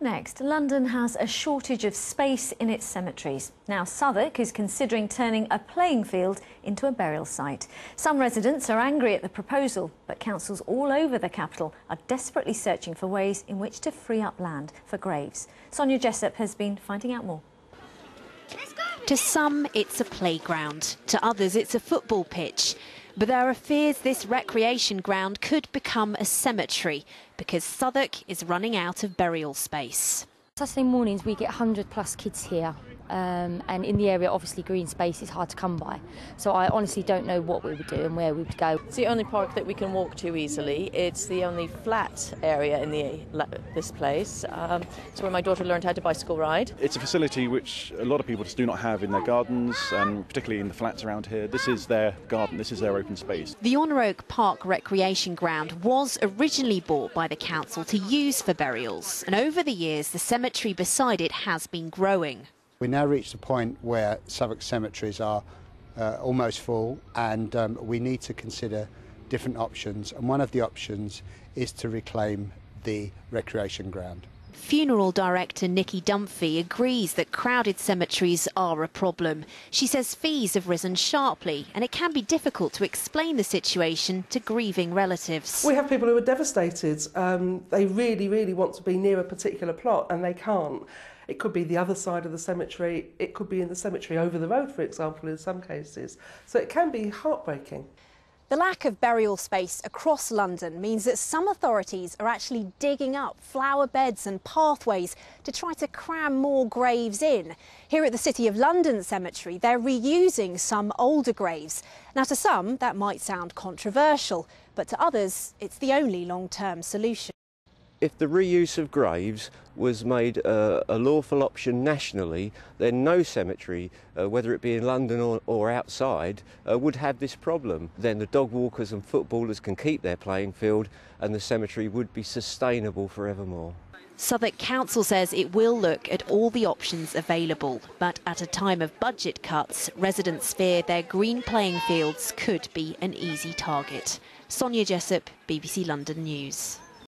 Next, London has a shortage of space in its cemeteries. Now, Southwark is considering turning a playing field into a burial site. Some residents are angry at the proposal, but councils all over the capital are desperately searching for ways in which to free up land for graves. Sonia Jessup has been finding out more. To some, it's a playground. To others, it's a football pitch. But there are fears this recreation ground could become a cemetery because Southwark is running out of burial space. Saturday mornings we get 100+ kids here, and in the area obviously green space is hard to come by. So I honestly don't know what we would do and where we would go. It's the only park that we can walk to easily. It's the only flat area in this place. It's where my daughter learned how to bicycle ride. It's a facility which a lot of people just do not have in their gardens, particularly in the flats around here. This is their garden, this is their open space. The Honor Oak Park recreation ground was originally bought by the council to use for burials, and over the years the cemetery beside it has been growing. We now reach the point where Southwark cemeteries are almost full, and we need to consider different options, and one of the options is to reclaim the recreation ground. Funeral director Nikki Dunphy agrees that crowded cemeteries are a problem. She says fees have risen sharply and it can be difficult to explain the situation to grieving relatives. We have people who are devastated. They really want to be near a particular plot and they can't. It could be the other side of the cemetery, it could be in the cemetery over the road, for example, in some cases. So it can be heartbreaking. The lack of burial space across London means that some authorities are actually digging up flower beds and pathways to try to cram more graves in. Here at the City of London Cemetery, they're reusing some older graves. Now, to some, that might sound controversial, but to others, it's the only long-term solution. If the reuse of graves was made a lawful option nationally, then no cemetery, whether it be in London or outside, would have this problem. Then the dog walkers and footballers can keep their playing field and the cemetery would be sustainable forevermore. Southwark Council says it will look at all the options available, but at a time of budget cuts, residents fear their green playing fields could be an easy target. Sonia Jessup, BBC London News.